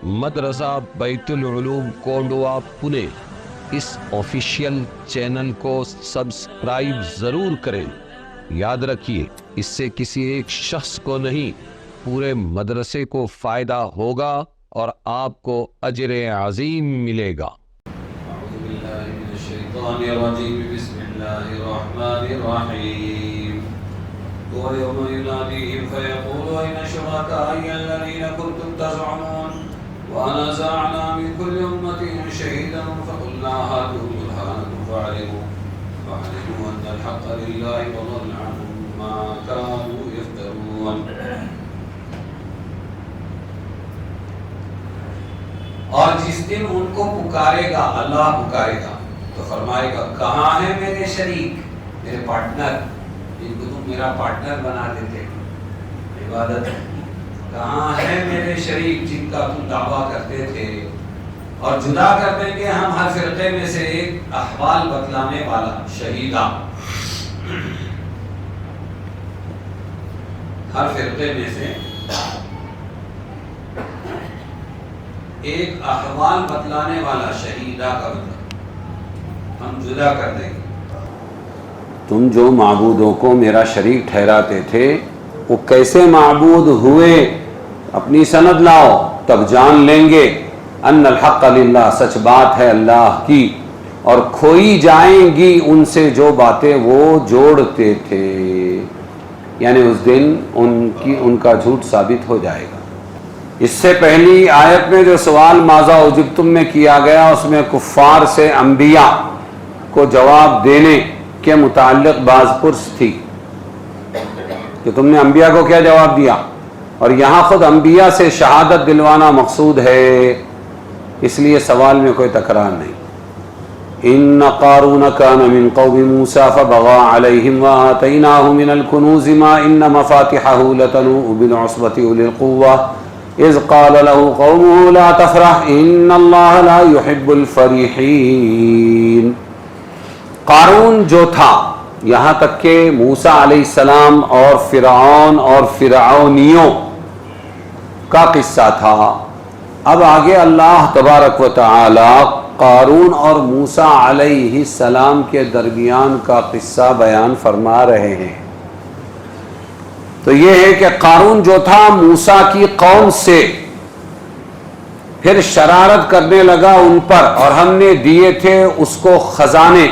مدرسہ بیت العلوم کونڈوا پونے اس official channel کو سبسکرائب ضرور کریں۔ یاد رکھیے، اس سے کسی ایک شخص کو نہیں، پورے مدرسے کو فائدہ ہوگا اور آپ کو اجر عظیم ملے گا۔ اعوذ باللہ من الشیطان الرجیم، بسم اللہ الرحمن الرحیم۔ وَيَوْمَ يُنَادِيهِمْ فَيَقُولُ أَيْنَ شُرَكَائِيَ الَّذِينَ كُنتُمْ تَزْعُمُونَ وَنَزَعْنَا مِنْ كُلِّ أُمَّةٍ شَهِيدًا فَقُلْنَا هَاتُوا بُرْهَانَكُمْ فَعَلِمُوا أَنَّ الْحَقَّ لِلَّهِ وَضَلَّ عَنْهُمْ مَا كَانُوا يَفْتَرُونَ۔ اور جس دن ان کو پکارے گا، اللہ پکارے گا تو فرمائے گا، کہاں ہے میرے شریک، میرے پارٹنر، جن کو تم میرا پارٹنر بنا دیتے عبادت ہے، کہاں ہے میرے شریک جن کا تم دعویٰ کرتے تھے؟ اور جدا کر دیں گے ہم ہر فرقے میں سے ایک احوال بتلانے والا، شہیدہ، ہر فرقے میں سے ایک احوال بتلانے والا، شہیدہ کا مطلب ہم جدا کر دیں گے۔ تم جو معبودوں کو میرا شریک ٹھہراتے تھے وہ کیسے معبود ہوئے، اپنی سند لاؤ تب جان لیں گے ان الحق للہ، سچ بات ہے اللہ کی، اور کھوئی جائیں گی ان سے جو باتیں وہ جوڑتے تھے، یعنی اس دن ان کا جھوٹ ثابت ہو جائے گا۔ اس سے پہلی آیت میں جو سوال ماذا اجبتم میں کیا گیا، اس میں کفار سے انبیاء کو جواب دینے کے متعلق بعض پرس تھی کہ تم نے انبیاء کو کیا جواب دیا، اور یہاں خود انبیاء سے شہادت دلوانا مقصود ہے، اس لیے سوال میں کوئی تکرار نہیں۔ ان قارون کان من قوم موسیٰ فبغى علیہم وآتیناہ من الکنوز ما ان مفاتحہ لتنوء بالعصبۃ اولي القوہ اذ قال له قومه لا تفرح ان اللہ لا يحب الفرحین۔ قارون جو تھا، یہاں تک کہ موسیٰ علیہ السلام اور فرعون اور فرعونیوں کا قصہ تھا، اب آگے اللہ تبارک و تعالی قارون اور موسیٰ علیہ السلام کے درمیان کا قصہ بیان فرما رہے ہیں۔ تو یہ ہے کہ قارون جو تھا موسیٰ کی قوم سے، پھر شرارت کرنے لگا ان پر، اور ہم نے دیے تھے اس کو خزانے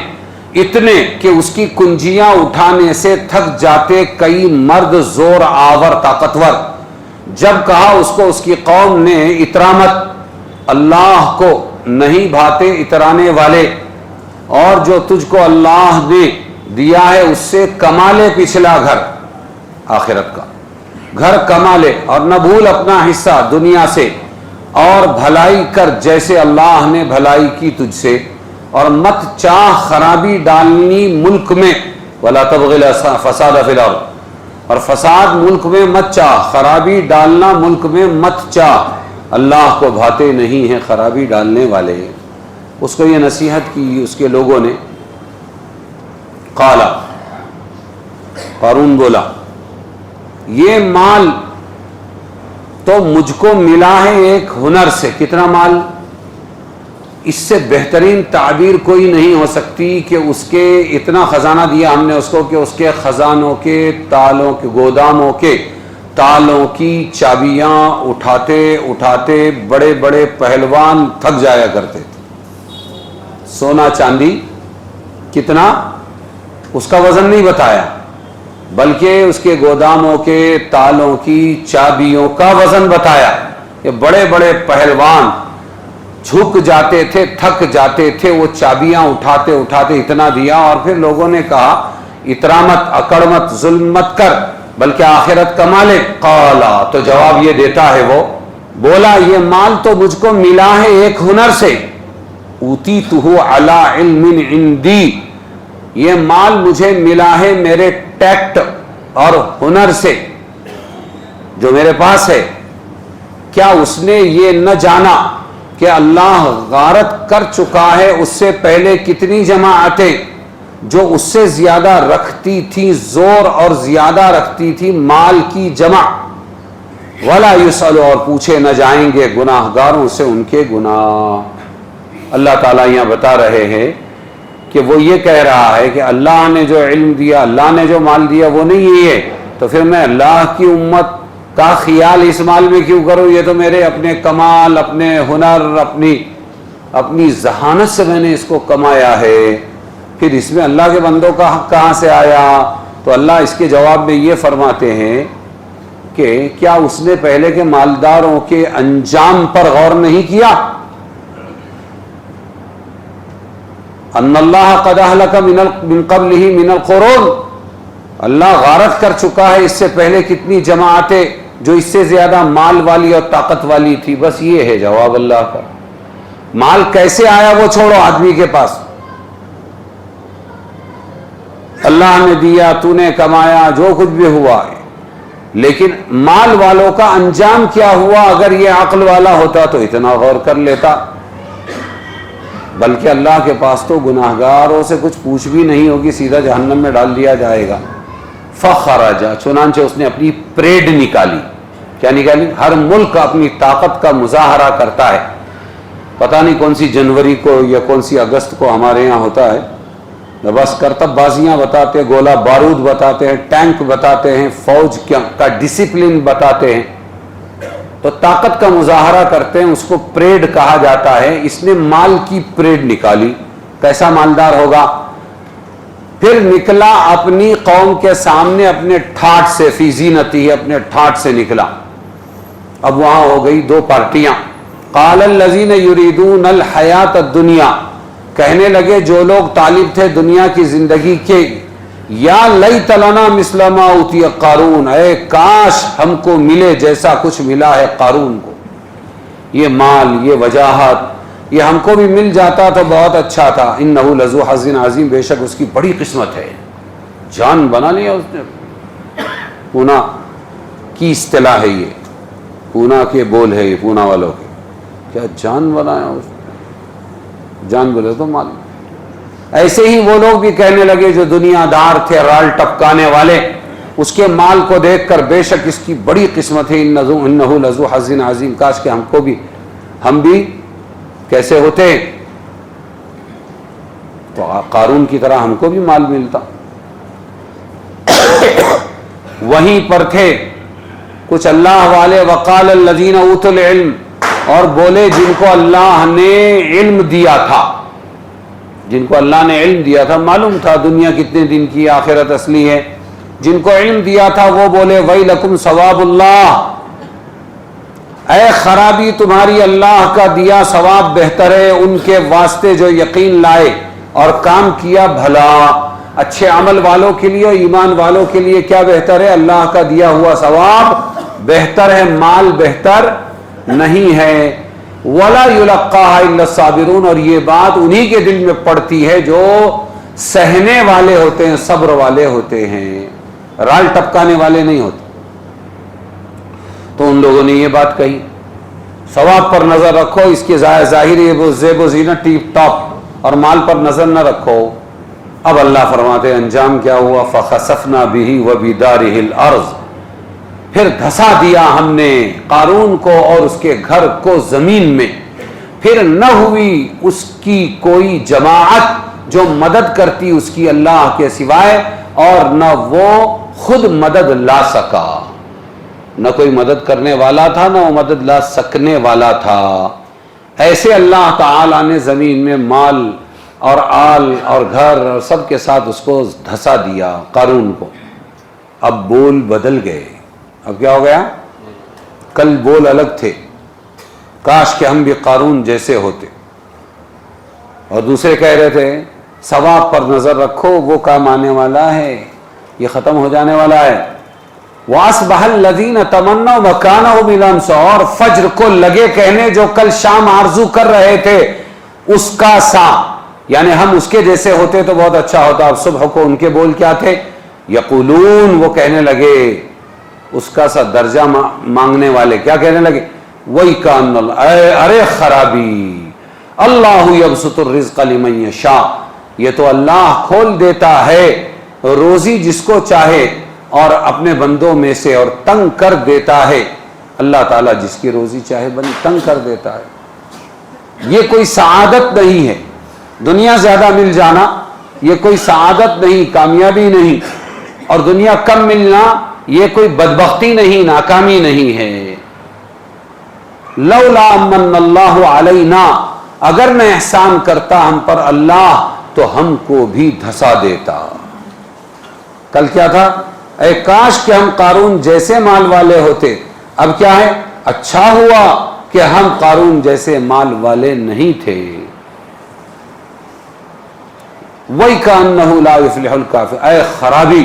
اتنے کہ اس کی کنجیاں اٹھانے سے تھک جاتے کئی مرد زور آور طاقتور۔ جب کہا اس کو اس کی قوم نے اترامت، اللہ کو نہیں بھاتے اترانے والے، اور جو تجھ کو اللہ نے دیا ہے اس سے کما لے پچھلا گھر، آخرت کا گھر کما لے، اور نہ بھول اپنا حصہ دنیا سے، اور بھلائی کر جیسے اللہ نے بھلائی کی تجھ سے، اور مت چاہ خرابی ڈالنی ملک میں، وَلَا تَبْغِ الْفَسَادَ فِي الْأَرْضِ، اور فساد ملک میں مت چاہ، خرابی ڈالنا ملک میں مت چاہ، اللہ کو بھاتے نہیں ہیں خرابی ڈالنے والے۔ اس کو یہ نصیحت کی اس کے لوگوں نے۔ قالا، قارون بولا، یہ مال تو مجھ کو ملا ہے ایک ہنر سے۔ کتنا مال؟ اس سے بہترین تعبیر کوئی نہیں ہو سکتی کہ اس کے اتنا خزانہ دیا ہم نے اس کو کہ اس کے خزانوں کے تالوں کے گوداموں کے تالوں کی چابیاں اٹھاتے اٹھاتے بڑے بڑے پہلوان تھک جایا کرتے تھے۔ سونا چاندی کتنا، اس کا وزن نہیں بتایا، بلکہ اس کے گوداموں کے تالوں کی چابیوں کا وزن بتایا کہ بڑے بڑے پہلوان جھک جاتے تھے، تھک جاتے تھے، وہ چابیاں اٹھاتے اٹھاتے اتنا دیا۔ اور پھر لوگوں نے کہا اترامت، اکڑمت، ظلم مت کر بلکہ آخرت کما لے۔ قالا، تو جواب یہ دیتا ہے وہ، بولا یہ مال تو مجھ کو ملا ہے ایک ہنر سے، اوتیتہ علی علم عندی، یہ مال مجھے ملا ہے میرے ٹیکٹ اور ہنر سے جو میرے پاس ہے۔ کیا اس نے یہ نہ جانا کہ اللہ غارت کر چکا ہے اس سے پہلے کتنی جماعتیں جو اس سے زیادہ رکھتی تھی زور اور زیادہ رکھتی تھی مال کی جمع، ولا یسأل اور پوچھے نہ جائیں گے گناہ گاروں سے ان کے گناہ۔ اللہ تعالیٰ یہاں بتا رہے ہیں کہ وہ یہ کہہ رہا ہے کہ اللہ نے جو علم دیا، اللہ نے جو مال دیا وہ نہیں ہے، تو پھر میں اللہ کی امت کا خیال اس مال میں کیوں کروں؟ یہ تو میرے اپنے کمال، اپنے ہنر، اپنی ذہانت سے میں نے اس کو کمایا ہے، پھر اس میں اللہ کے بندوں کا حق کہاں سے آیا؟ تو اللہ اس کے جواب میں یہ فرماتے ہیں کہ کیا اس نے پہلے کے مالداروں کے انجام پر غور نہیں کیا؟ ان اللہ قد اہلک من قبلہ من القرون، اللہ غارت کر چکا ہے اس سے پہلے کتنی جماعتیں جو اس سے زیادہ مال والی اور طاقت والی تھی۔ بس یہ ہے جواب اللہ کا۔ مال کیسے آیا وہ چھوڑو آدمی کے پاس، اللہ نے دیا، تو نے کمایا، جو کچھ بھی ہوا ہے، لیکن مال والوں کا انجام کیا ہوا؟ اگر یہ عقل والا ہوتا تو اتنا غور کر لیتا، بلکہ اللہ کے پاس تو گناہگاروں سے کچھ پوچھ بھی نہیں ہوگی، سیدھا جہنم میں ڈال دیا جائے گا۔ فخرج، چنانچہ اس نے اپنی پریڈ نکالی۔ کیا نکالی؟ ہر ملک اپنی طاقت کا مظاہرہ کرتا ہے، پتہ نہیں کون سی جنوری کو یا کون سی اگست کو ہمارے یہاں ہوتا ہے، بس کرتب بازیاں بتاتے ہیں، گولہ بارود بتاتے ہیں، ٹینک بتاتے ہیں، فوج کا ڈسپلن بتاتے ہیں، تو طاقت کا مظاہرہ کرتے ہیں، اس کو پریڈ کہا جاتا ہے۔ اس نے مال کی پریڈ نکالی، کیسا مالدار ہوگا؟ پھر نکلا اپنی قوم کے سامنے اپنے ٹھاٹ سے، فی زینتہ، اپنے ٹھاٹ سے نکلا۔ اب وہاں ہو گئی دو پارٹیاں۔ قال الذین یریدون الحیات الدنیا، کہنے لگے جو لوگ طالب تھے دنیا کی زندگی کے، یا لیت لنا مثل ما اوتی قارون، اے کاش ہم کو ملے جیسا کچھ ملا ہے قارون کو، یہ مال، یہ وجاہت، یہ ہم کو بھی مل جاتا تو بہت اچھا تھا۔ انہ لذو حظ عظیم، بے شک اس کی بڑی قسمت ہے، جان بنا لیا اس نے۔ پونا کی اصطلاح ہے یہ، پونا کے بول ہے یہ، پونا والوں کے، کیا جان بنایا اس نے، جان بولے تو مال۔ ایسے ہی وہ لوگ بھی کہنے لگے جو دنیا دار تھے، رال ٹپکانے والے، اس کے مال کو دیکھ کر بے شک اس کی بڑی قسمت ہے، انہ لذو حظ عظیم، کاش کہ ہم بھی کیسے ہوتے تو قارون کی طرح ہم کو بھی مال ملتا۔ وہیں پر تھے کچھ اللہ والے، وقال الذین اوتوا العلم، اور بولے جن کو اللہ نے علم دیا تھا، جن کو اللہ نے علم دیا تھا، معلوم تھا دنیا کتنے دن کی، آخرت اصلی ہے، جن کو علم دیا تھا وہ بولے ویلکم ثواب اللہ، اے خرابی تمہاری، اللہ کا دیا ثواب بہتر ہے ان کے واسطے جو یقین لائے اور کام کیا بھلا۔ اچھے عمل والوں کے لیے، ایمان والوں کے لیے کیا بہتر ہے؟ اللہ کا دیا ہوا ثواب بہتر ہے، مال بہتر نہیں ہے۔ وَلَا يُلَقَّاهَا إِلَّا الصَّابِرُونَ، اور یہ بات انہی کے دل میں پڑتی ہے جو سہنے والے ہوتے ہیں، صبر والے ہوتے ہیں، رال ٹپکانے والے نہیں ہوتے۔ تو ان لوگوں نے یہ بات کہی، ثواب پر نظر رکھو، اس کے ظاہری زیب و زینت ٹیپ ٹاپ، اور مال پر نظر نہ رکھو۔ اب اللہ فرماتے انجام کیا ہوا؟ فَخَسَفْنَا بِهِ وَبِدَارِهِ الْأَرْضِ، پھر دھسا دیا ہم نے قارون کو اور اس کے گھر کو زمین میں، پھر نہ ہوئی اس کی کوئی جماعت جو مدد کرتی اس کی اللہ کے سوائے، اور نہ وہ خود مدد لا سکا، نہ کوئی مدد کرنے والا تھا، نہ وہ مدد لا سکنے والا تھا۔ ایسے اللہ تعالیٰ نے زمین میں مال اور آل اور گھر اور سب کے ساتھ اس کو دھسا دیا قارون کو۔ اب بول بدل گئے، اب کیا ہو گیا؟ کل بول الگ تھے، کاش کہ ہم بھی قارون جیسے ہوتے، اور دوسرے کہہ رہے تھے ثواب پر نظر رکھو، وہ کام آنے والا ہے، یہ ختم ہو جانے والا ہے۔ وَأَصْبَحَ الَّذِينَ تَمَنَّوْا مَكَانَهُ بِالْأَمْسِ، اور فجر کو لگے کہنے جو کل شام آرزو کر رہے تھے اس کا سا، یعنی ہم اس کے جیسے ہوتے تو بہت اچھا ہوتا۔ اب صبح کو ان کے بول کیا تھے؟ یقولون، وہ کہنے لگے، اس کا سا درجہ مانگنے والے کیا کہنے لگے؟ وہی کان اللہ، ارے خرابی، اللہ یبسط الرزق لمن یشاء، یہ تو اللہ کھول دیتا ہے روزی جس کو چاہے اور اپنے بندوں میں سے، اور تنگ کر دیتا ہے اللہ تعالیٰ جس کی روزی چاہے بنی تنگ کر دیتا ہے. یہ کوئی سعادت نہیں ہے. دنیا زیادہ مل جانا یہ کوئی سعادت نہیں، کامیابی نہیں، اور دنیا کم ملنا یہ کوئی بدبختی نہیں، ناکامی نہیں ہے. لولا من اللہ علینا، اگر نہ احسان کرتا ہم پر اللہ تو ہم کو بھی دھسا دیتا. کل کیا تھا؟ اے کاش کہ ہم قارون جیسے مال والے ہوتے. اب کیا ہے؟ اچھا ہوا کہ ہم قارون جیسے مال والے نہیں تھے. وَإِكَأَنَّهُ لَا يُفْلِحُ الْكَافِرُ، اے خرابی،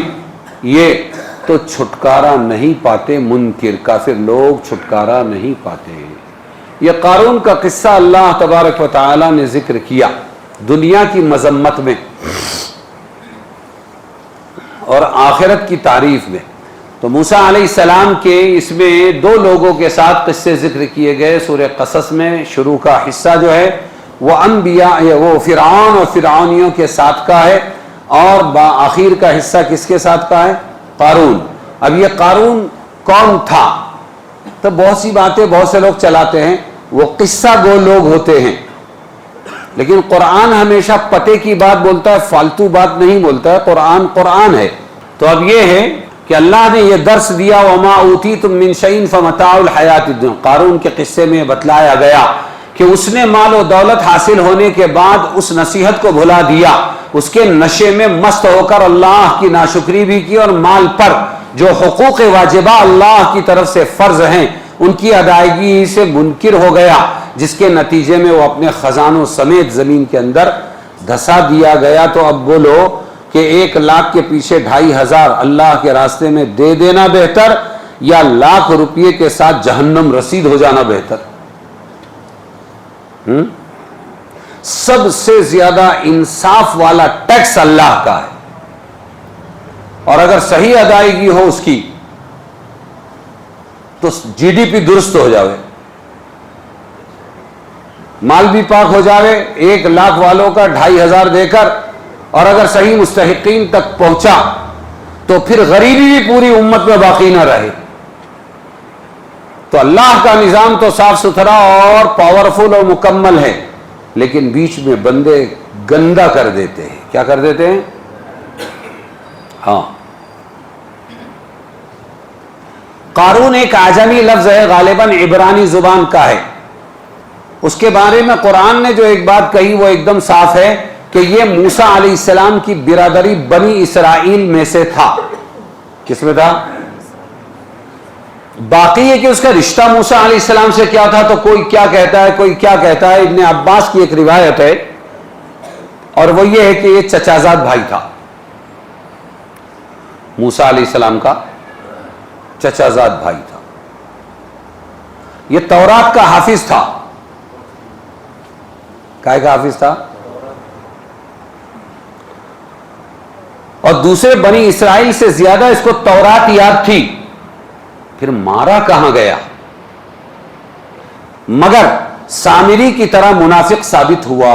یہ تو چھٹکارا نہیں پاتے منکر، کافر لوگ چھٹکارا نہیں پاتے. یہ قارون کا قصہ اللہ تبارک و تعالی نے ذکر کیا دنیا کی مذمت میں اور آخرت کی تعریف میں. تو موسیٰ علیہ السلام کے اس میں دو لوگوں کے ساتھ قصے ذکر کیے گئے سورہ قصص میں. شروع کا حصہ جو ہے وہ انبیاء، وہ فرعون اور فرعونیوں کے ساتھ کا ہے، اور آخر کا حصہ کس کے ساتھ کا ہے؟ قارون. اب یہ قارون کون تھا؟ تو بہت سی باتیں بہت سے لوگ چلاتے ہیں، وہ قصہ گو لوگ ہوتے ہیں، لیکن قرآن ہمیشہ پتے کی بات بولتا ہے، فالتو بات نہیں بولتا ہے. قرآن قرآن ہے. تو اب یہ ہے کہ اللہ نے یہ درس دیا، وَمَا أُوتِيتُم مِّن شَيْءٍ فَمَتَاعُ الْحَيَاةِ الدُّنْيَا. قارون کے قصے میں بتلایا گیا کہ اس نے مال و دولت حاصل ہونے کے بعد اس نصیحت کو بھلا دیا، اس کے نشے میں مست ہو کر اللہ کی ناشکری بھی کی، اور مال پر جو حقوق واجبہ اللہ کی طرف سے فرض ہیں ان کی ادائیگی سے منکر ہو گیا، جس کے نتیجے میں وہ اپنے خزانوں سمیت زمین کے اندر دھسا دیا گیا. تو اب بولو کہ 1,00,000 کے پیچھے 2,500 اللہ کے راستے میں دے دینا بہتر، یا ₹1,00,000 کے ساتھ جہنم رسید ہو جانا بہتر؟ سب سے زیادہ انصاف والا ٹیکس اللہ کا ہے، اور اگر صحیح ادائیگی ہو اس کی تو GDP درست ہو جاوے، مال بھی پاک ہو جاوے. 1,00,000 والوں کا 2,500 دے کر، اور اگر صحیح مستحقین تک پہنچا تو پھر غریبی بھی پوری امت میں باقی نہ رہے. تو اللہ کا نظام تو صاف ستھرا اور پاورفل اور مکمل ہے، لیکن بیچ میں بندے گندا کر دیتے ہیں. کیا کر دیتے ہیں؟ ہاں، قارون ایک اعجمی لفظ ہے، غالباً عبرانی زبان کا ہے. اس کے بارے میں قرآن نے جو ایک بات کہی وہ ایک دم صاف ہے کہ یہ موسیٰ علیہ السلام کی برادری بنی اسرائیل میں سے تھا. کس میں تھا؟ باقی ہے کہ اس کا رشتہ موسیٰ علیہ السلام سے کیا تھا تو کوئی کیا کہتا ہے کوئی کیا کہتا ہے. ابن عباس کی ایک روایت ہے، اور وہ یہ ہے کہ یہ چچازاد بھائی تھا. موسیٰ علیہ السلام کا چچازاد بھائی تھا. یہ تورات کا حافظ تھا. کائے کا حافظ تھا؟ اور دوسرے بنی اسرائیل سے زیادہ اس کو تورات یاد تھی. پھر مارا کہاں گیا؟ مگر سامری کی طرح منافق ثابت ہوا.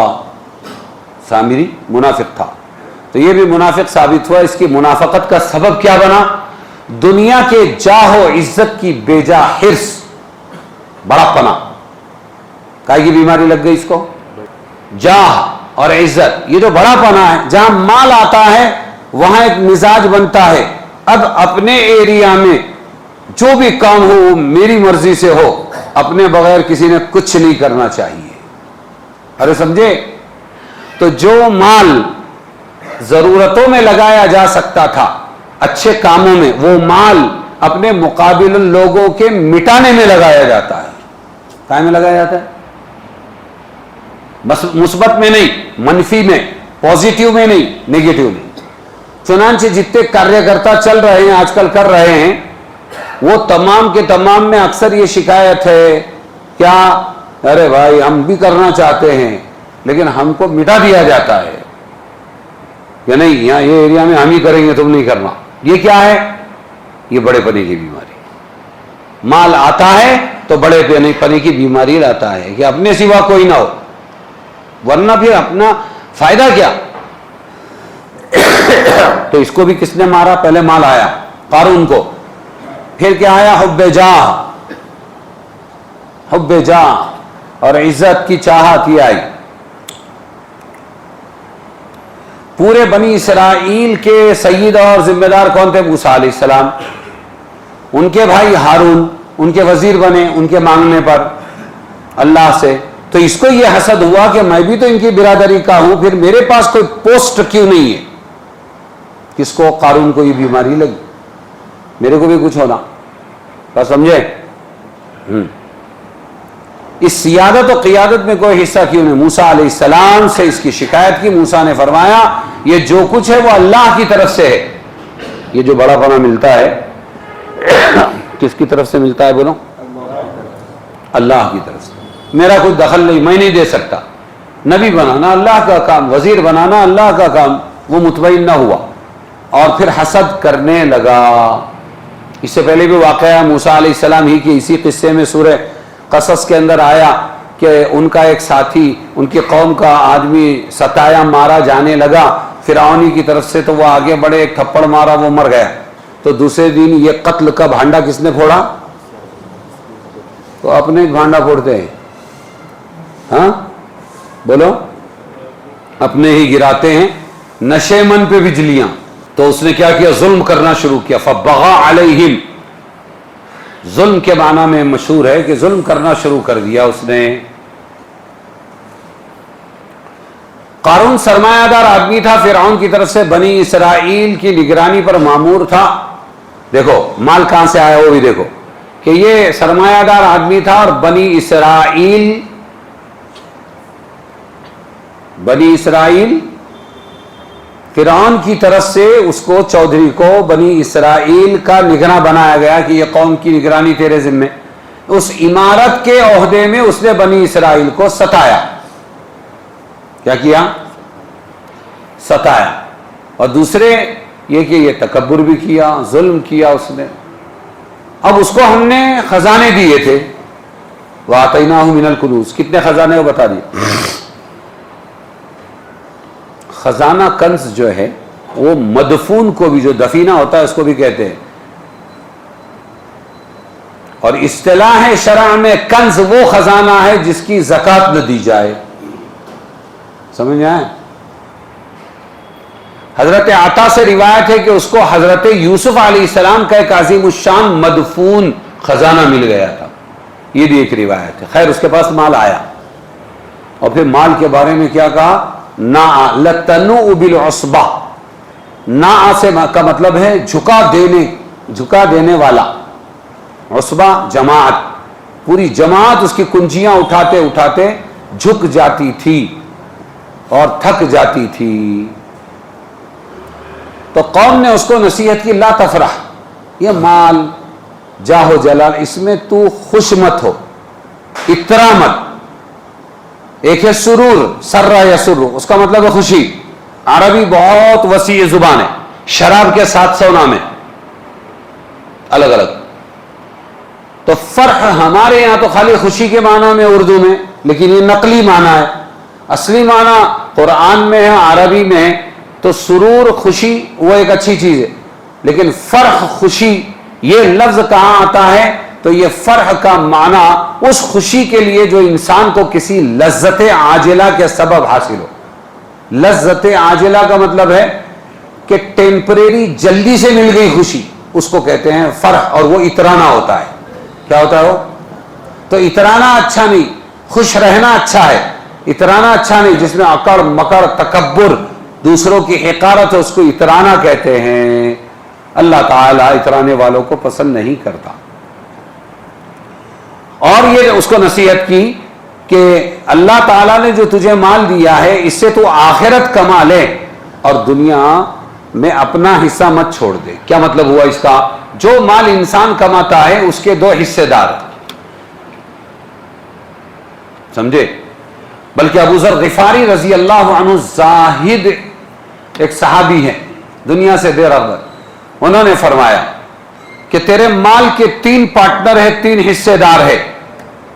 سامری منافق تھا تو یہ بھی منافق ثابت ہوا. اس کی منافقت کا سبب کیا بنا؟ دنیا کے جاہ و عزت کی بیجا حرص، بڑا پنا. کائے کی بیماری لگ گئی اس کو؟ جاہ اور عزت، یہ جو بڑا پنا ہے، جہاں مال آتا ہے وہاں ایک مزاج بنتا ہے، اب اپنے ایریا میں جو بھی کام ہو وہ میری مرضی سے ہو، اپنے بغیر کسی نے کچھ نہیں کرنا چاہیے. ارے سمجھے؟ تو جو مال ضرورتوں میں لگایا جا سکتا تھا، اچھے کاموں میں، وہ مال اپنے مقابل لوگوں کے مٹانے میں لگایا جاتا ہے. کائے میں لگایا جاتا ہے؟ مثبت میں نہیں، منفی میں، پوزیٹیو میں نہیں، نیگیٹیو میں. چنانچہ جتنے کاریہ کرتا چل رہے ہیں آج کل کر رہے ہیں، وہ تمام کے تمام میں اکثر یہ شکایت ہے کیا؟ ارے بھائی ہم بھی کرنا چاہتے ہیں لیکن ہم کو مٹا دیا جاتا ہے، یا نہیں یہاں یہ ایریا میں ہم ہی کریں گے تم نہیں کرنا. یہ کیا ہے؟ یہ بڑے پنے کی بیماری. مال آتا ہے تو بڑے پنے کی بیماری لاتا ہے کہ اپنے سوا کوئی نہ ہو، ورنہ پھر اپنا فائدہ کیا. تو اس کو بھی کس نے مارا؟ پہلے مال آیا قارون کو، پھر کیا آیا؟ حب جاہ. حب جاہ اور عزت کی چاہت یہ آئی. پورے بنی اسرائیل کے سید اور ذمہ دار کون تھے؟ موسیٰ علیہ السلام. ان کے بھائی ہارون ان کے وزیر بنے ان کے مانگنے پر اللہ سے. تو اس کو یہ حسد ہوا کہ میں بھی تو ان کی برادری کا ہوں، پھر میرے پاس کوئی پوسٹ کیوں نہیں ہے؟ کس کو؟ قارون کو یہ بیماری لگی، میرے کو بھی کچھ ہونا. بس سمجھے؟ اس سیادت و قیادت میں کوئی حصہ کیوں نہیں؟ موسیٰ علیہ السلام سے اس کی شکایت کی. موسیٰ نے فرمایا یہ جو کچھ ہے وہ اللہ کی طرف سے ہے. یہ جو بڑا پنا ملتا ہے کس کی طرف سے ملتا ہے بولو؟ اللہ کی طرف سے. میرا کوئی دخل نہیں، میں نہیں دے سکتا. نبی بنانا اللہ کا کام، وزیر بنانا اللہ کا کام. وہ مطمئن نہ ہوا اور پھر حسد کرنے لگا. اس سے پہلے بھی واقعہ موسیٰ علیہ السلام ہی کی اسی قصے میں سورہ قصص کے اندر آیا کہ ان کا ایک ساتھی، ان کی قوم کا آدمی ستایا مارا جانے لگا فرعونی کی طرف سے، تو وہ آگے بڑھے، ایک تھپڑ مارا، وہ مر گیا. تو دوسرے دن یہ قتل کا بھانڈا کس نے پھوڑا؟ تو اپنے بھانڈا پھوڑتے ہیں. ہاں بولو، اپنے ہی گراتے ہیں نشے من پہ بجلیاں. تو اس نے کیا کیا؟ ظلم کرنا شروع کیا. فبغى علیہم، ظلم کے معنی میں مشہور ہے کہ ظلم کرنا شروع کر دیا اس نے. قارون سرمایہ دار آدمی تھا، فرعون کی طرف سے بنی اسرائیل کی نگرانی پر مامور تھا. دیکھو مال کہاں سے آیا وہ بھی دیکھو کہ یہ سرمایہ دار آدمی تھا اور بنی اسرائیل فرعون کی طرف سے اس کو چودھری کو بنی اسرائیل کا نگراں بنایا گیا کہ یہ قوم کی نگرانی تیرے ذمے. اس عمارت کے عہدے میں اس نے بنی اسرائیل کو ستایا. کیا کیا؟ ستایا. اور دوسرے یہ کہ یہ تکبر بھی کیا، ظلم کیا اس نے. اب اس کو ہم نے خزانے دیے تھے، وَآتَيْنَاهُ مِنَ الْكُنُوزِ. کتنے خزانے وہ بتا دیے. خزانہ کنز جو ہے وہ مدفون کو بھی، جو دفینہ ہوتا ہے اس کو بھی کہتے ہیں. اور اصطلاح شرع میں کنز وہ خزانہ ہے جس کی زکوٰۃ نہ دی جائے. سمجھ آئے؟ حضرت عطا سے روایت ہے کہ اس کو حضرت یوسف علیہ السلام کا ایک عظیم الشان مدفون خزانہ مل گیا تھا. یہ بھی ایک روایت ہے. خیر اس کے پاس مال آیا اور پھر مال کے بارے میں کیا کہا؟ ناء لتنوء بالعصبہ. ناء سے کا مطلب ہے جھکا دینے والا. عصبہ جماعت، پوری جماعت اس کی کنجیاں اٹھاتے اٹھاتے جھک جاتی تھی اور تھک جاتی تھی. تو قوم نے اس کو نصیحت کی، لا تفرح، یہ مال جاہ و جلال اس میں تو خوش مت ہو، اترا مت. ایک ہے سرور، سرہ یسر، اس کا مطلب ہے خوشی. عربی بہت وسیع زبان ہے. شراب کے 700 نام ہیں الگ الگ. تو فرح ہمارے یہاں تو خالی خوشی کے معنی میں اردو میں، لیکن یہ نقلی معنی ہے. اصلی معنی قرآن میں ہے، عربی میں ہے. تو سرور خوشی وہ ایک اچھی چیز ہے، لیکن فرح خوشی یہ لفظ کہاں آتا ہے؟ تو یہ فرح کا معنی اس خوشی کے لیے جو انسان کو کسی لذت عاجلہ کے سبب حاصل ہو. لذت عاجلہ کا مطلب ہے کہ ٹیمپریری جلدی سے مل گئی خوشی، اس کو کہتے ہیں فرح. اور وہ اترانا ہوتا ہے. کیا ہوتا ہے وہ؟ تو اترانا اچھا نہیں، خوش رہنا اچھا ہے. اترانا اچھا نہیں جس میں اکڑ مکڑ تکبر دوسروں کی حقارت ہے، اس کو اترانا کہتے ہیں. اللہ تعالیٰ اترانے والوں کو پسند نہیں کرتا. اور یہ اس کو نصیحت کی کہ اللہ تعالیٰ نے جو تجھے مال دیا ہے اس سے تو آخرت کما لے اور دنیا میں اپنا حصہ مت چھوڑ دے. کیا مطلب ہوا اس کا؟ جو مال انسان کماتا ہے اس کے 2 حصے دار، سمجھے؟ بلکہ ابو ذر غفاری رضی اللہ عنہ زاہد ایک صحابی ہیں، دنیا سے بے رغبت. انہوں نے فرمایا کہ تیرے مال کے 3 پارٹنر ہیں، 3 حصے دار ہے.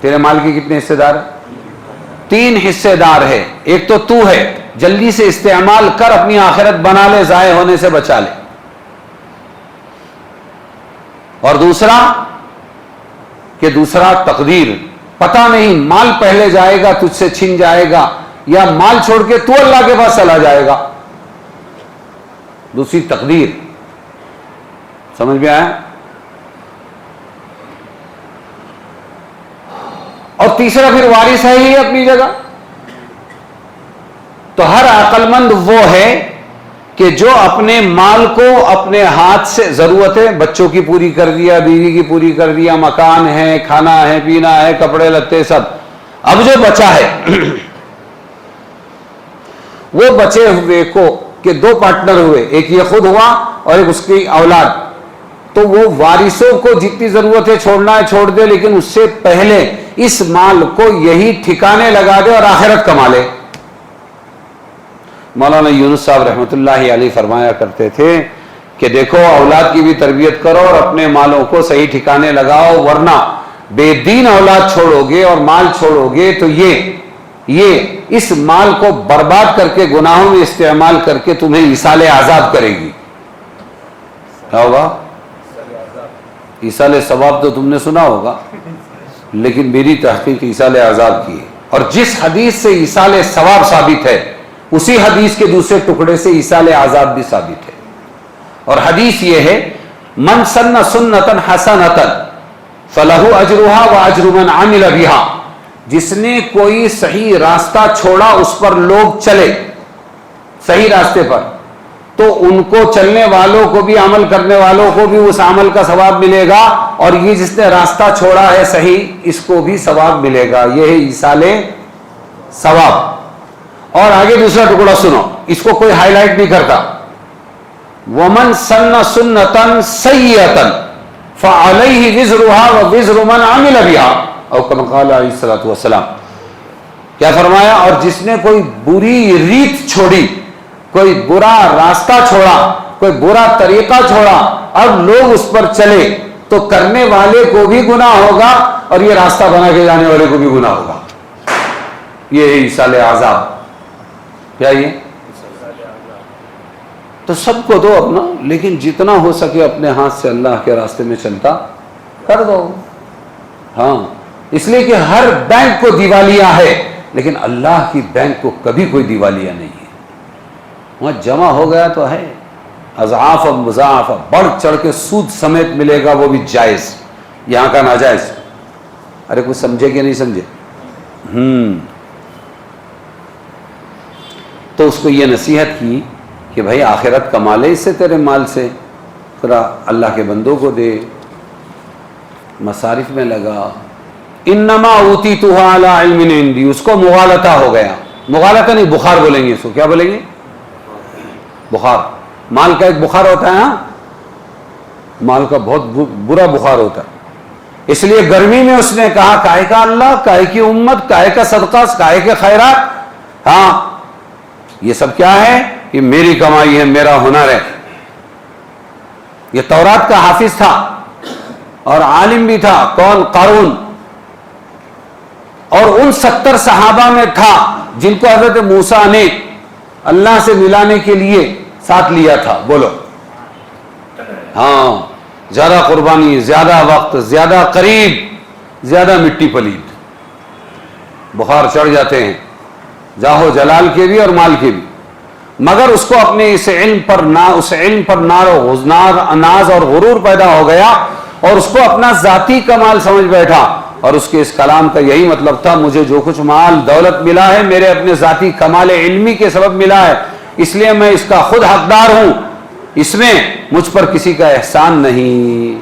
تیرے مال کے کتنے حصے دار ہیں؟ 3 حصے دار ہے. ایک تو ہے، جلدی سے استعمال کر، اپنی آخرت بنا لے، ضائع ہونے سے بچا لے. اور دوسرا تقدیر، پتہ نہیں مال پہلے جائے گا تجھ سے چھن جائے گا یا مال چھوڑ کے تو اللہ کے پاس چلا جائے گا. دوسری تقدیر. سمجھ میں آیا؟ اور تیسرا پھر وارث ہے ہی اپنی جگہ. تو ہر عقل مند وہ ہے کہ جو اپنے مال کو اپنے ہاتھ سے ضرورتیں بچوں کی پوری کر دیا, بیوی کی پوری کر دیا, مکان ہے, کھانا ہے, پینا ہے, کپڑے لتے سب. اب جو بچا ہے وہ بچے ہوئے کو کہ دو پارٹنر ہوئے, ایک یہ خود ہوا اور ایک اس کی اولاد, تو وہ وارثوں کو جتنی ضرورت ہے چھوڑنا ہے چھوڑ دے, لیکن اس سے پہلے اس مال کو یہی ٹھکانے لگا دے اور آخرت کما لے. مولانا یونس صاحب رحمۃ اللہ علیہ فرمایا کرتے تھے کہ دیکھو اولاد کی بھی تربیت کرو اور اپنے مالوں کو صحیح ٹھکانے لگاؤ, ورنہ بے دین اولاد چھوڑو گے اور مال چھوڑو گے تو یہ اس مال کو برباد کر کے گناہوں میں استعمال کر کے تمہیں ایصال عذاب کرے گی. کیا ہوگا؟ ایصال ثواب تو تم نے سنا ہوگا, لیکن میری تحقیق ایصال عذاب کی ہے. اور جس حدیث سے ایصال ثواب ثابت ہے اسی حدیث کے دوسرے ٹکڑے سے ایصال عذاب بھی ثابت ہے. اور حدیث یہ ہے من سن سنتا حسنتا فلہ اجرہا واجر من عمل بہا. جس نے کوئی صحیح راستہ چھوڑا اس پر لوگ چلے صحیح راستے پر, تو ان کو چلنے والوں کو بھی عمل کرنے والوں کو بھی اس عمل کا ثواب ملے گا, اور یہ جس نے راستہ چھوڑا ہے صحیح اس کو بھی ثواب ملے گا. یہ ہے ایصال ثواب. اور آگے دوسرا ٹکڑا سنو, اس کو کوئی ہائی لائٹ نہیں کرتا. ومن سن سنتا سیئتا فعلیہ وزرہا ووزر من عمل بہا او کما قال علیہ الصلوۃ والسلام. کیا فرمایا؟ اور جس نے کوئی بری ریت چھوڑی, کوئی برا راستہ چھوڑا, کوئی برا طریقہ چھوڑا اور لوگ اس پر چلے تو کرنے والے کو بھی گناہ ہوگا اور یہ راستہ بنا کے جانے والے کو بھی گناہ ہوگا. یہ ہے ایصال عذاب. کیا یہ؟ تو سب کو دو اپنا, لیکن جتنا ہو سکے اپنے ہاتھ سے اللہ کے راستے میں چلتا کر دو. ہاں, اس لیے کہ ہر بینک کو دیوالیہ ہے, لیکن اللہ کی بینک کو کبھی کوئی دیوالیہ نہیں ہے. وہاں جمع ہو گیا تو ہے اضعاف و مضاعف, بڑھ چڑھ کے سود سمیت ملے گا, وہ بھی جائز, یہاں کا ناجائز. ارے کچھ سمجھے کہ نہیں سمجھے؟ تو اس کو یہ نصیحت کی کہ بھائی آخرت کما لے اس سے, تیرے مال سے ذرا اللہ کے بندوں کو دے, مصارف میں لگا. انما اوتیتہ علی علم عندی. اس کو مغالطہ ہو گیا. مغالطہ نہیں, بخار بولیں گے اس کو. کیا بولیں گے؟ بخار. مال کا ایک بخار ہوتا ہے. ہاں, مال کا بہت برا بخار ہوتا ہے. اس لیے گرمی میں اس نے کہا کائے کا اللہ, کائے کی امت, کائے کا صدقہ, کائے کے خیرات. ہاں, یہ سب کیا ہے؟ یہ میری کمائی ہے, میرا ہنر ہے. یہ تورات کا حافظ تھا اور عالم بھی تھا. کون؟ قارون. اور ان 70 صحابہ میں تھا جن کو حضرت موسیٰ نے اللہ سے ملانے کے لیے ساتھ لیا تھا. بولو. ہاں, زیادہ قربانی, زیادہ وقت, زیادہ قریب, زیادہ مٹی پلید. بخار چڑھ جاتے ہیں جاہو جلال کے بھی اور مال کے بھی, مگر اس کو اپنے اس علم پر ناز اور غرور پیدا ہو گیا اور اس کو اپنا ذاتی کمال سمجھ بیٹھا. اور اس کے اس کلام کا یہی مطلب تھا, مجھے جو کچھ مال دولت ملا ہے میرے اپنے ذاتی کمال علمی کے سبب ملا ہے, اس لیے میں اس کا خود حقدار ہوں, اس میں مجھ پر کسی کا احسان نہیں.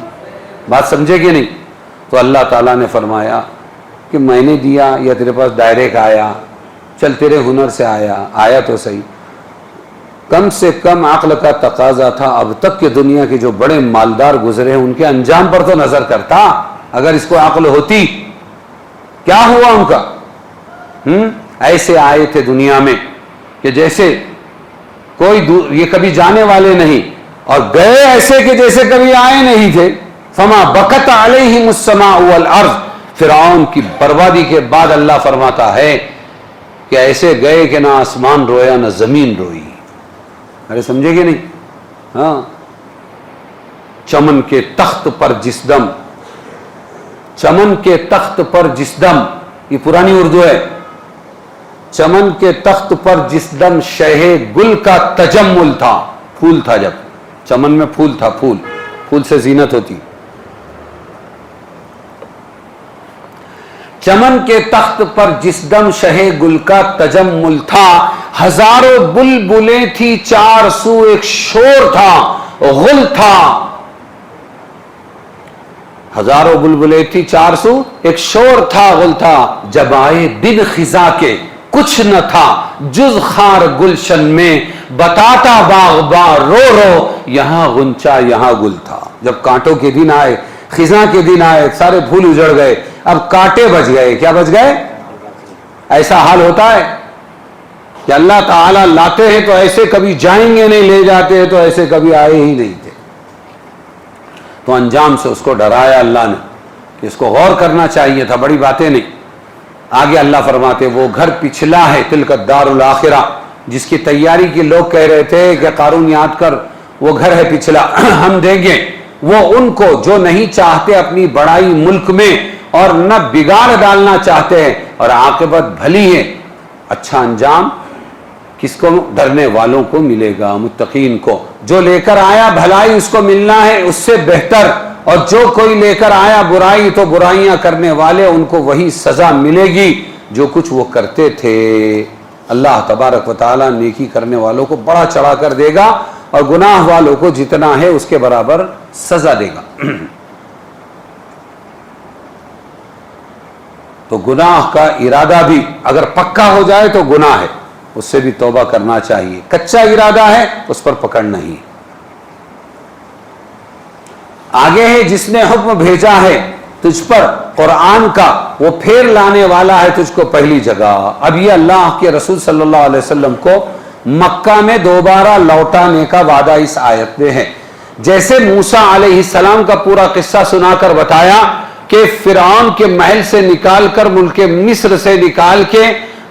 بات سمجھے کہ نہیں؟ تو اللہ تعالیٰ نے فرمایا کہ میں نے دیا یا تیرے پاس ڈائریکٹ آیا, چل تیرے ہنر سے آیا تو صحیح. کم سے کم عقل کا تقاضا تھا. اب تک کے دنیا کے جو بڑے مالدار گزرے ہیں ان کے انجام پر تو نظر کرتا. اگر اس کو عقل ہوتی, کیا ہوا ان کا؟ ایسے آئے تھے دنیا میں کہ جیسے کوئی یہ کبھی جانے والے نہیں, اور گئے ایسے کہ جیسے کبھی آئے نہیں تھے. فما بکت علیہم السماء والارض. فرعون کی بربادی کے بعد اللہ فرماتا ہے کہ ایسے گئے کہ نہ آسمان رویا نہ زمین روئی. ارے سمجھے کہ نہیں؟ ہاں, چمن کے تخت پر جس دم چمن کے تخت پر جس دم، یہ پرانی اردو ہے، چمن کے تخت پر جس دم شہ گل کا تجمل تھا، پھول تھا، جب چمن میں پھول تھا، پھول سے زینت ہوتی، چمن کے تخت پر جس دم شہ گل کا تجمل تھا، ہزاروں بلبلیں تھی چار سو ایک شور تھا غل تھا، ہزاروں بلبلیں تھی چار سو ایک شور تھا غل تھا، جب آئے دن خزاں کے کچھ نہ تھا جز خار گلشن میں، بتاتا باغباں رو رو یہاں غنچہ یہاں گل تھا۔ جب کانٹوں کے دن آئے، خزاں کے دن آئے، سارے پھول اجڑ گئے، اب کانٹے بچ گئے۔ کیا بچ گئے؟ ایسا حال ہوتا ہے کہ اللہ تعالیٰ لاتے ہیں تو ایسے کبھی جائیں گے نہیں، لے جاتے ہیں تو ایسے کبھی آئے ہی نہیں تھے۔ تو انجام سے اس کو ڈرایا اللہ نے کہ اس کو غور کرنا چاہیے تھا، بڑی باتیں نہیں۔ آگے اللہ فرماتے وہ گھر پچھلا ہے، تلک الدار الاخرہ، جس کی تیاری کے لوگ کہہ رہے تھے کہ قارون یاد کر، وہ گھر ہے پچھلا، ہم دیں گے وہ ان کو جو نہیں چاہتے اپنی بڑائی ملک میں اور نہ بگاڑ ڈالنا چاہتے ہیں، اور عاقبت بھلی ہے۔ اچھا انجام کس کو؟ ڈرنے والوں کو ملے گا، متقین کو۔ جو لے کر آیا بھلائی اس کو ملنا ہے اس سے بہتر، اور جو کوئی لے کر آیا برائی تو برائیاں کرنے والے ان کو وہی سزا ملے گی جو کچھ وہ کرتے تھے۔ اللہ تبارک و تعالیٰ نیکی کرنے والوں کو بڑا چڑھا کر دے گا، اور گناہ والوں کو جتنا ہے اس کے برابر سزا دے گا۔ تو گناہ کا ارادہ بھی اگر پکا ہو جائے تو گناہ ہے، اس سے بھی توبہ کرنا چاہیے۔ کچا ارادہ ہے اس پر پکڑ نہیں۔ آگے ہے جس نے حکم بھیجا ہے تجھ پر قرآن کا، وہ پھیر لانے والا ہے تجھ کو پہلی جگہ۔ اب یہ اللہ کے رسول صلی اللہ علیہ وسلم کو مکہ میں دوبارہ لوٹانے کا وعدہ اس آیت میں ہے۔ جیسے موسیٰ علیہ السلام کا پورا قصہ سنا کر بتایا کہ فرعون کے محل سے نکال کر، ملک مصر سے نکال کے،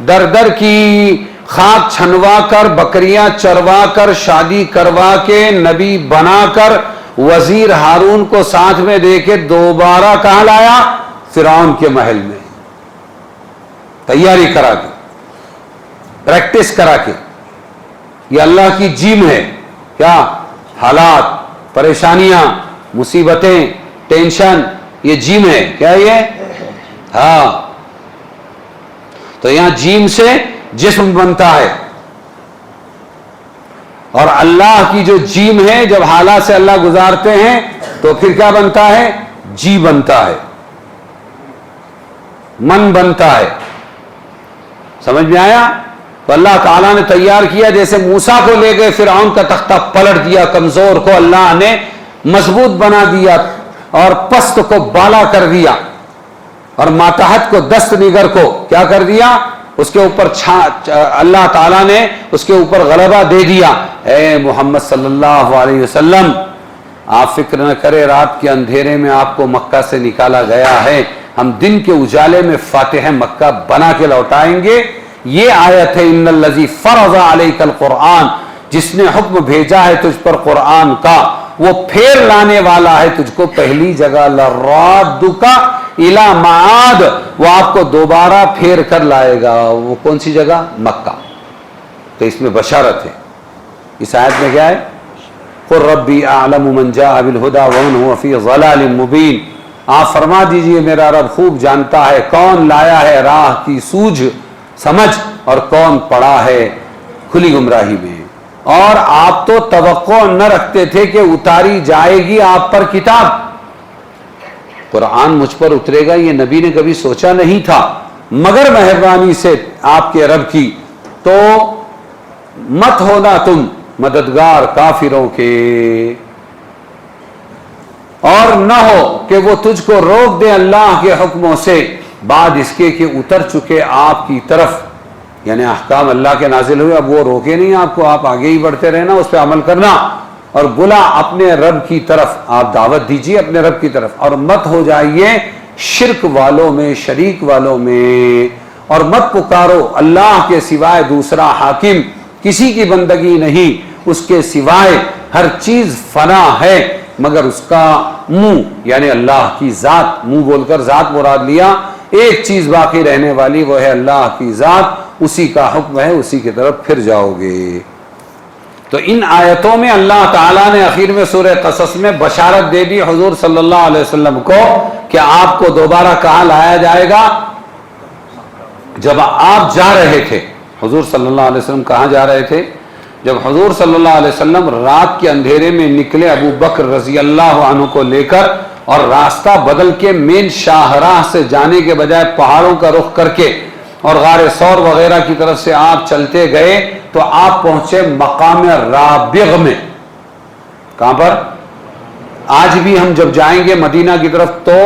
در در کی خاک چھنوا کر، بکریاں چروا کر، شادی کروا کے، نبی بنا کر، وزیر ہارون کو ساتھ میں دے کے دوبارہ کہاں لایا؟ فرعون کے محل میں، تیاری کرا کے، پریکٹس کرا کے۔ یہ اللہ کی جیم ہے۔ کیا؟ حالات، پریشانیاں، مصیبتیں، ٹینشن، یہ جیم ہے۔ کیا یہ؟ ہاں، تو یہاں جیم سے جسم بنتا ہے، اور اللہ کی جو جیم ہے جب حالات سے اللہ گزارتے ہیں تو پھر کیا بنتا ہے؟ جی بنتا ہے، من بنتا ہے۔ سمجھ میں آیا؟ تو اللہ تعالیٰ نے تیار کیا، جیسے موسیٰ کو لے گئے فرعون کا تختہ پلٹ دیا، کمزور کو اللہ نے مضبوط بنا دیا، اور پست کو بالا کر دیا، اور ماتحت کو، دست نگر کو کیا کر دیا؟ اس کے اوپر اللہ تعالیٰ نے اس کے اوپر غلبہ دے دیا۔ اے محمد صلی اللہ علیہ وسلم، آپ فکر نہ کرے، رات کے اندھیرے میں آپ کو مکہ سے نکالا گیا ہے، ہم دن کے اجالے میں فاتح مکہ بنا کے لوٹائیں گے۔ یہ آیت ہے ان الذی فرض علیک القرآن، جس نے حکم بھیجا ہے تجھ پر قرآن کا، وہ پھیر لانے والا ہے تجھ کو پہلی جگہ، لرادک الی معاد، وہ آپ کو دوبارہ پھیر کر لائے گا۔ وہ کون سی جگہ؟ مکہ۔ تو اس میں بشارت ہے۔ اس آیت میں کیا ہے؟ قل ربی اعلم من جاء بالہدی ومن هو فی ضلال مبین، آپ فرما دیجئے میرا رب خوب جانتا ہے کون لایا ہے راہ کی سوجھ سمجھ اور کون پڑا ہے کھلی گمراہی میں۔ اور آپ تو توقع نہ رکھتے تھے کہ اتاری جائے گی آپ پر کتاب، قرآن مجھ پر اترے گا، یہ نبی نے کبھی سوچا نہیں تھا، مگر مہربانی سے آپ کے رب کی۔ تو مت ہونا تم مددگار کافروں کے، اور نہ ہو کہ وہ تجھ کو روک دیں اللہ کے حکموں سے بعد اس کے کہ اتر چکے آپ کی طرف، یعنی احکام اللہ کے نازل ہوئے، اب وہ روکے نہیں آپ کو، آپ آگے ہی بڑھتے رہنا، اس پہ عمل کرنا، اور بلا اپنے رب کی طرف، آپ دعوت دیجیے اپنے رب کی طرف، اور مت ہو جائیے شرک والوں میں، شریک والوں میں، اور مت پکارو اللہ کے سوائے دوسرا حاکم، کسی کی بندگی نہیں اس کے سوائے، ہر چیز فنا ہے، مگر اس کا منہ یعنی اللہ کی ذات، منہ بول کر ذات مراد لیا، ایک چیز باقی رہنے والی وہ ہے اللہ کی ذات، اسی کا حکم ہے، اسی کی طرف پھر جاؤ گے۔ تو ان آیتوں میں اللہ تعالیٰ نے آخر میں سورہ قصص میں بشارت دے دی حضور صلی اللہ علیہ وسلم کو کہ آپ کو دوبارہ کہاں لایا جائے گا؟ جب آپ جا رہے تھے، حضور صلی اللہ علیہ وسلم کہاں جا رہے تھے؟ جب حضور صلی اللہ علیہ وسلم رات کے اندھیرے میں نکلے ابو بکر رضی اللہ عنہ کو لے کر، اور راستہ بدل کے مین شاہراہ سے جانے کے بجائے پہاڑوں کا رخ کر کے اور غار ثور وغیرہ کی طرف سے آپ چلتے گئے تو آپ پہنچے مقام رابغ میں۔ کہاں پر؟ آج بھی ہم جب جائیں گے مدینہ کی طرف تو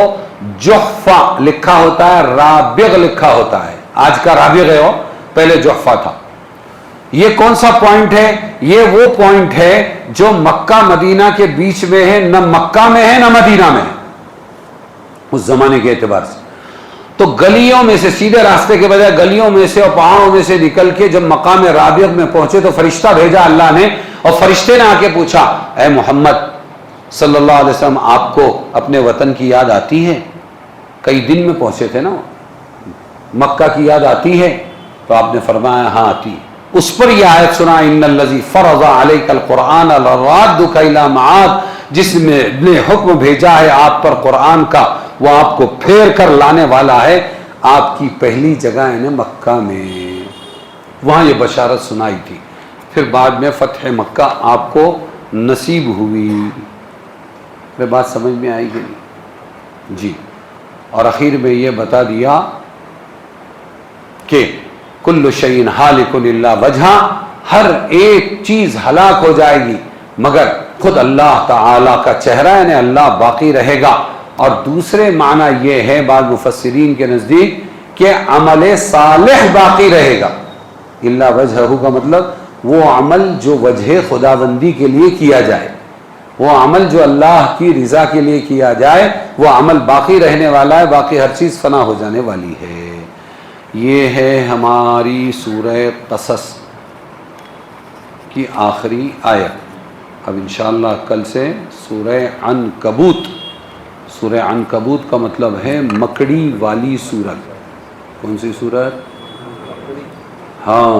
جحفہ لکھا ہوتا ہے، رابغ لکھا ہوتا ہے، آج کا رابغ ہے، پہلے جحفہ تھا۔ یہ کون سا پوائنٹ ہے؟ یہ وہ پوائنٹ ہے جو مکہ مدینہ کے بیچ میں ہے، نہ مکہ میں ہے نہ مدینہ میں ہے اس زمانے کے اعتبار سے۔ تو گلیوں میں سے، سیدھے راستے کے بجائے گلیوں میں سے اور پہاڑوں میں سے نکل کے جب مقام رابغ میں پہنچے تو فرشتہ بھیجا اللہ نے، اور فرشتے نے آ کے پوچھا، اے محمد صلی اللہ علیہ وسلم، آپ کو اپنے وطن کی یاد آتی ہے؟ کئی دن میں پہنچے تھے نا، مکہ کی یاد آتی ہے؟ تو آپ نے فرمایا ہاں آتی ہے۔ اس پر یہ آیت سنا، ان الذی فرض علیک القرآن لرادک الی معاد، جس نے حکم بھیجا ہے آپ پر قرآن کا وہ آپ کو پھیر کر لانے والا ہے آپ کی پہلی جگہ ہے مکہ میں۔ وہاں یہ بشارت سنائی تھی، پھر بعد میں فتح مکہ آپ کو نصیب ہوئی۔ میری بات سمجھ میں آئی کہ نہیں؟ جی۔ اور اخیر میں یہ بتا دیا کہ کل شیء ہالک الا وجہہ، ہر ایک چیز ہلاک ہو جائے گی مگر خود اللہ تعالی کا چہرہ یعنی اللہ باقی رہے گا۔ اور دوسرے معنی یہ ہے بعض مفسرین کے نزدیک کہ عمل صالح باقی رہے گا۔ الا وجہہ کا مطلب وہ عمل جو وجہ خداوندی کے لیے کیا جائے، وہ عمل جو اللہ کی رضا کے لیے کیا جائے، وہ عمل باقی رہنے والا ہے، باقی ہر چیز فنا ہو جانے والی ہے۔ یہ ہے ہماری سورہ قصص کی آخری آیت۔ اب انشاءاللہ کل سے سورہ عنکبوت۔ سورہ عنکبوت کا مطلب ہے مکڑی والی سورت۔ کون سی سورت؟ ہاں،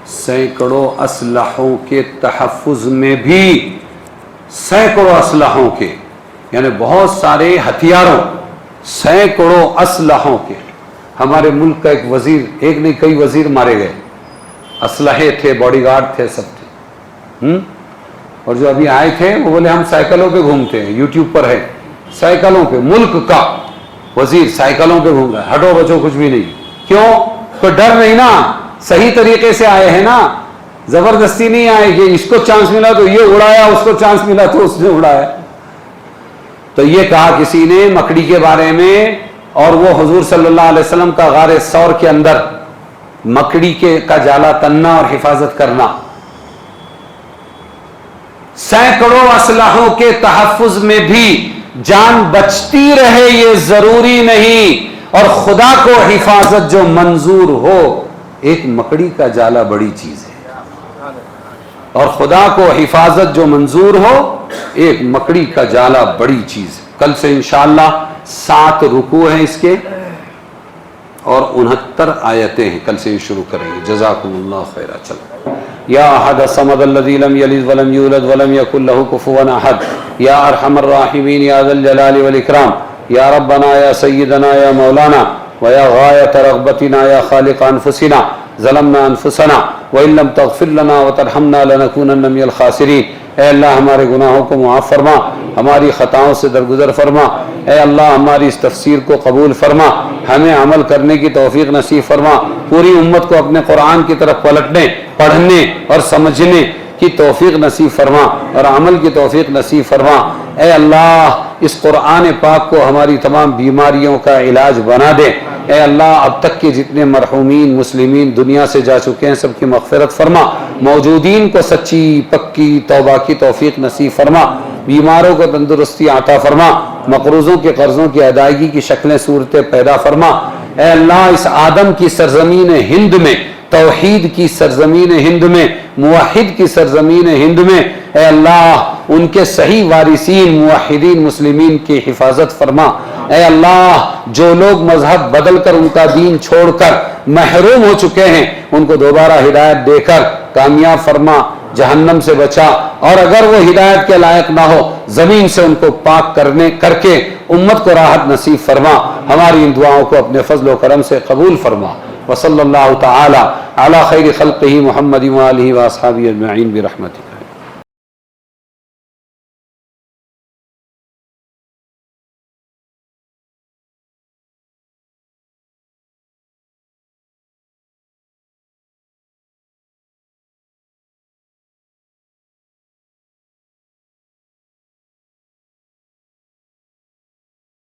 سینکڑوں اسلحوں کے تحفظ میں بھی، سینکڑوں اسلحوں کے یعنی بہت سارے ہتھیاروں، سینکڑوں اسلحوں کے۔ ہمارے ملک کا ایک وزیر، ایک نہیں کئی وزیر مارے گئے، اسلحے تھے، باڈی گارڈ تھے، سب تھے۔ اور جو ابھی آئے تھے وہ بولے ہم سائیکلوں پہ گھومتے ہیں، یوٹیوب پر ہے، سائیکلوں پہ، ملک کا وزیر سائیکلوں پہ گھوم رہا ہے، ہٹو بچو کچھ بھی نہیں۔ کیوں؟ کوئی ڈر نہیں نا، صحیح طریقے سے آئے ہیں نا، زبردستی نہیں آئے کہ اس کو چانس ملا تو یہ اڑایا، اس کو چانس ملا تو اس نے اڑایا۔ تو یہ کہا کسی نے مکڑی کے بارے میں، اور وہ حضور صلی اللہ علیہ وسلم کا غار ثور کے اندر مکڑی کا جالا تننا اور حفاظت کرنا۔ سینکڑوں اسلحوں کے تحفظ میں بھی جان بچتی رہے یہ ضروری نہیں، اور خدا کو حفاظت جو منظور ہو، ایک مکڑی کا جالا بڑی چیز ہے، اور خدا کو حفاظت جو منظور ہو، ایک مکڑی کا جالا بڑی چیز ہے۔ کل سے انشاءاللہ 7 رکوع ہیں اس کے اور 69 آیتیں ہیں، کل سے شروع کریں گے۔ جزاکم اللہ خیرہ۔ چلو۔ یا احد الصمد الذی لم یلد ولم یولد ولم یکن له کفوا احد، یا ارحم الراحمین، یا ذا الجلال والاکرام، یا ربنا، یا سیدنا، یا مولانا، ویا غایت رغبتنا، یا خالق انفسنا، ظلمنا انفسنا وان لم تغفر لنا وترحمنا لنکونن من الخاسرین۔ اے اللہ ہمارے گناہوں کو معاف فرما، ہماری خطاؤں سے درگزر فرما۔ اے اللہ ہماری اس تفسیر کو قبول فرما، ہمیں عمل کرنے کی توفیق نصیب فرما، پوری امت کو اپنے قرآن کی طرف پلٹنے، پڑھنے اور سمجھنے کی توفیق نصیب فرما اور عمل کی توفیق نصیب فرما۔ اے اللہ اس قرآن پاک کو ہماری تمام بیماریوں کا علاج بنا دے۔ اے اللہ اب تک کے جتنے مرحومین مسلمین دنیا سے جا چکے ہیں سب کی مغفرت فرما، موجودین کو سچی پکی توبہ کی توفیق نصیب فرما، بیماروں کو تندرستی عطا فرما، مقروضوں کے قرضوں کی ادائیگی کی شکلیں صورتیں پیدا فرما۔ اے اللہ اس آدم کی سرزمین ہند میں، توحید کی سرزمین ہند میں، موحد کی سرزمین ہند میں، اے اللہ ان کے صحیح وارثین موحدین مسلمین کی حفاظت فرما۔ اے اللہ جو لوگ مذہب بدل کر ان کا دین چھوڑ کر محروم ہو چکے ہیں ان کو دوبارہ ہدایت دے کر کامیاب فرما، جہنم سے بچا، اور اگر وہ ہدایت کے لائق نہ ہو زمین سے ان کو پاک کر کے امت کو راحت نصیب فرما۔ ہماری ان دعاؤں کو اپنے فضل و کرم سے قبول فرما۔ وصلی اللہ تعالی علی خیر خلقہ محمد وآلہ واصحابہ اجمعین برحمتک۔